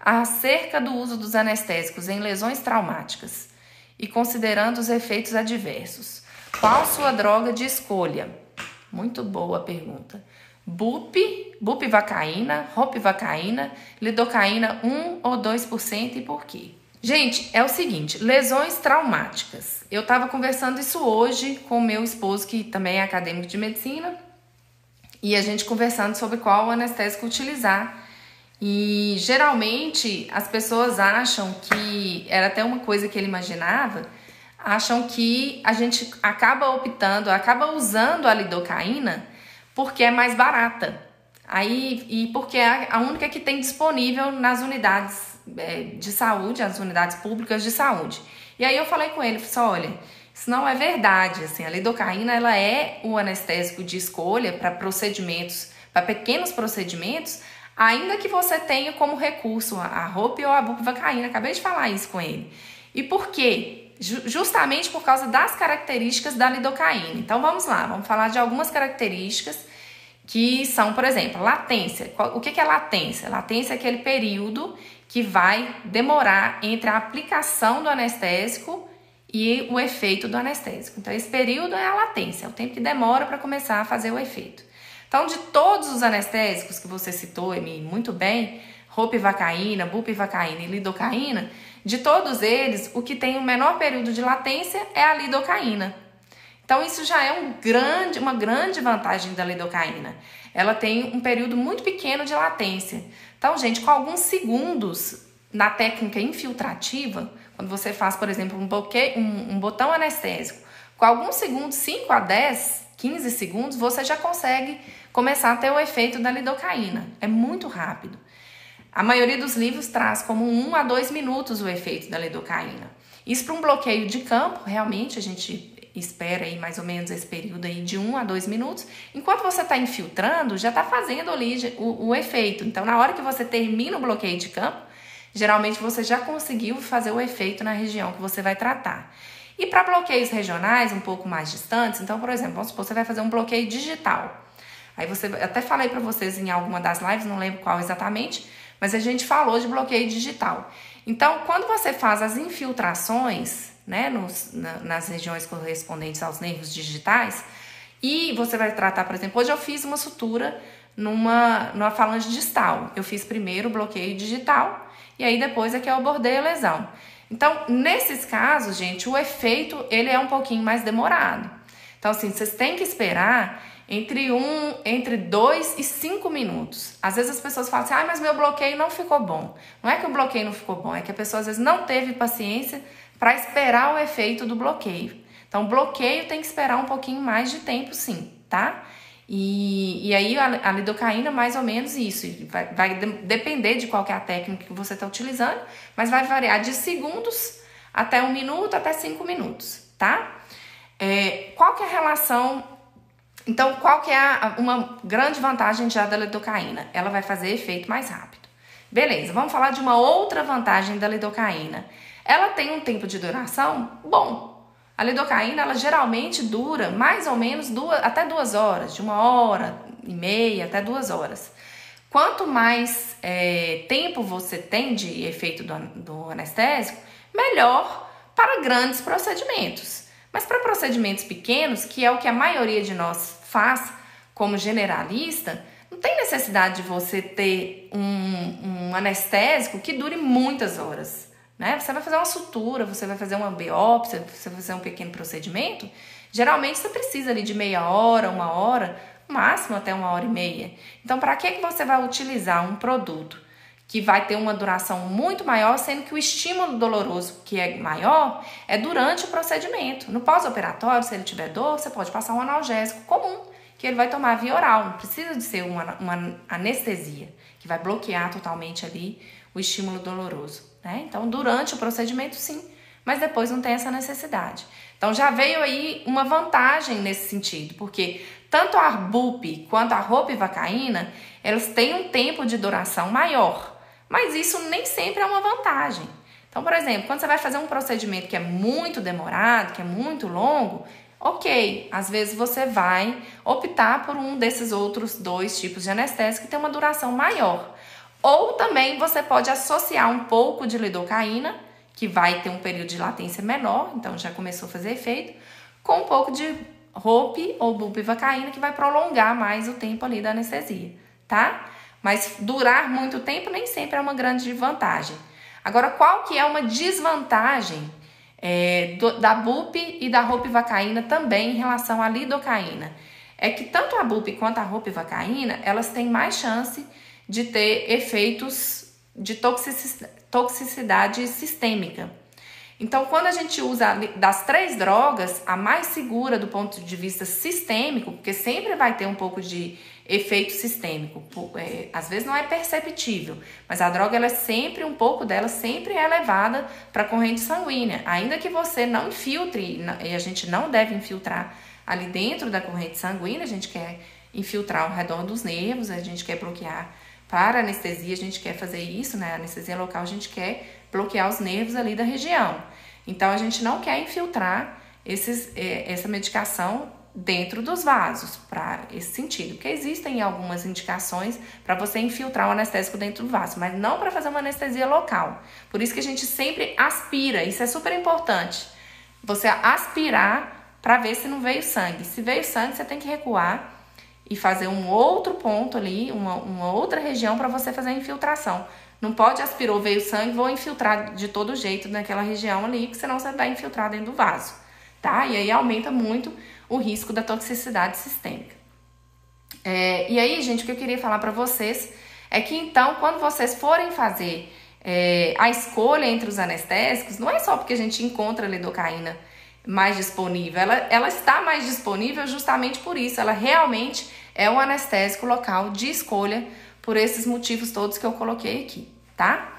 acerca do uso dos anestésicos em lesões traumáticas e considerando os efeitos adversos. Qual sua droga de escolha? Muito boa pergunta. Bupivacaína, ropivacaína, lidocaína 1 ou 2% e por quê? Gente, é o seguinte, lesões traumáticas. Eu estava conversando isso hoje com o meu esposo, que também é acadêmico de medicina, e a gente conversando sobre qual anestésico utilizar. E geralmente as pessoas acham que, era até uma coisa que ele imaginava, acham que a gente acaba usando a lidocaína porque é mais barata. E porque é a única que tem disponível nas unidades de saúde, as unidades públicas de saúde. E aí eu falei com ele, falei, olha, isso não é verdade, assim, a lidocaína ela é o anestésico de escolha para procedimentos, para pequenos procedimentos, ainda que você tenha como recurso a ROP ou a bupivacaína. Acabei de falar isso com ele. E por quê? Justamente por causa das características da lidocaína. Então vamos lá, vamos falar de algumas características que são, por exemplo, latência. O que é latência? Latência é aquele período que vai demorar entre a aplicação do anestésico e o efeito do anestésico. Então esse período é a latência, é o tempo que demora para começar a fazer o efeito. Então, de todos os anestésicos que você citou, Emi, muito bem, ropivacaína, bupivacaína e lidocaína, de todos eles, o que tem o menor período de latência é a lidocaína. Então, isso já é uma grande vantagem da lidocaína. Ela tem um período muito pequeno de latência. Então, gente, com alguns segundos na técnica infiltrativa, quando você faz, por exemplo, um botão anestésico, com alguns segundos, 5 a 10, 15 segundos, você já consegue começar a ter o efeito da lidocaína. É muito rápido. A maioria dos livros traz como 1 a 2 minutos o efeito da lidocaína. Isso para um bloqueio de campo, realmente a gente espera aí mais ou menos esse período aí de 1 a 2 minutos. Enquanto você está infiltrando, já está fazendo ali o efeito. Então, na hora que você termina o bloqueio de campo, geralmente você já conseguiu fazer o efeito na região que você vai tratar. E para bloqueios regionais, um pouco mais distantes, então, por exemplo, vamos supor, você vai fazer um bloqueio digital. Aí até falei para vocês em alguma das lives, não lembro qual exatamente, mas a gente falou de bloqueio digital. Então, quando você faz as infiltrações, né, nas regiões correspondentes aos nervos digitais, e você vai tratar, por exemplo, hoje eu fiz uma sutura numa falange distal. Eu fiz primeiro o bloqueio digital, e aí depois é que eu abordei a lesão. Então, nesses casos, gente, o efeito ele é um pouquinho mais demorado. Então, assim, vocês têm que esperar entre 2 e 5 minutos. Às vezes as pessoas falam assim, mas meu bloqueio não ficou bom. Não é que o bloqueio não ficou bom, é que a pessoa às vezes não teve paciência para esperar o efeito do bloqueio. Então, o bloqueio tem que esperar um pouquinho mais de tempo, sim, tá? E aí a lidocaína mais ou menos isso, vai depender de qual que é a técnica que você está utilizando, mas vai variar de segundos até 1 minuto, até 5 minutos, tá? Qual que é a relação? Então, qual que é uma grande vantagem já da lidocaína? Ela vai fazer efeito mais rápido. Beleza, vamos falar de uma outra vantagem da lidocaína. Ela tem um tempo de duração bom. A lidocaína, ela geralmente dura mais ou menos até 2 horas, de 1h30 até 2 horas. Quanto mais tempo você tem de efeito do anestésico, melhor para grandes procedimentos. Mas para procedimentos pequenos, que é o que a maioria de nós faz como generalista, não tem necessidade de você ter um anestésico que dure muitas horas. Né? Você vai fazer uma sutura, você vai fazer uma biópsia, você vai fazer um pequeno procedimento, geralmente você precisa ali de meia hora, 1 hora, no máximo até 1h30. Então, para que você vai utilizar um produto que vai ter uma duração muito maior, sendo que o estímulo doloroso que é maior é durante o procedimento. No pós-operatório, se ele tiver dor, você pode passar um analgésico comum, que ele vai tomar via oral, não precisa de ser uma anestesia, que vai bloquear totalmente ali o estímulo doloroso. Né? Então, durante o procedimento, sim, mas depois não tem essa necessidade. Então, já veio aí uma vantagem nesse sentido, porque tanto a bup quanto a ropivacaína, elas têm um tempo de duração maior, mas isso nem sempre é uma vantagem. Então, por exemplo, quando você vai fazer um procedimento que é muito demorado, que é muito longo, ok, às vezes você vai optar por um desses outros 2 tipos de anestésico que tem uma duração maior. Ou também você pode associar um pouco de lidocaína, que vai ter um período de latência menor, então já começou a fazer efeito, com um pouco de ROP ou bupivacaína, que vai prolongar mais o tempo ali da anestesia, tá? Mas durar muito tempo nem sempre é uma grande vantagem. Agora, qual que é uma desvantagem da bup e da ropivacaína também em relação à lidocaína? É que tanto a bup quanto a ropivacaína, elas têm mais chance de ter efeitos de toxicidade sistêmica. Então, quando a gente usa das 3 drogas, a mais segura do ponto de vista sistêmico, porque sempre vai ter um pouco de efeito sistêmico, às vezes não é perceptível, mas a droga, ela é sempre, um pouco dela sempre é levada para a corrente sanguínea, ainda que você não infiltre, e a gente não deve infiltrar ali dentro da corrente sanguínea, a gente quer infiltrar ao redor dos nervos, a gente quer bloquear para anestesia, a gente quer fazer isso, né? Anestesia local, a gente quer bloquear os nervos ali da região. Então, a gente não quer infiltrar essa medicação dentro dos vasos, para esse sentido. Porque existem algumas indicações para você infiltrar o anestésico dentro do vaso, mas não para fazer uma anestesia local. Por isso que a gente sempre aspira, isso é super importante. Você aspirar para ver se não veio sangue. Se veio sangue, você tem que recuar e fazer um outro ponto ali, uma outra região para você fazer a infiltração. Não pode aspirou, veio sangue, vou infiltrar de todo jeito naquela região ali, porque senão você vai infiltrar dentro do vaso, tá? E aí aumenta muito o risco da toxicidade sistêmica. E aí, gente, o que eu queria falar para vocês é que então, quando vocês forem fazer a escolha entre os anestésicos, não é só porque a gente encontra a lidocaína mais disponível, ela está mais disponível justamente por isso, ela realmente é um anestésico local de escolha por esses motivos todos que eu coloquei aqui, tá?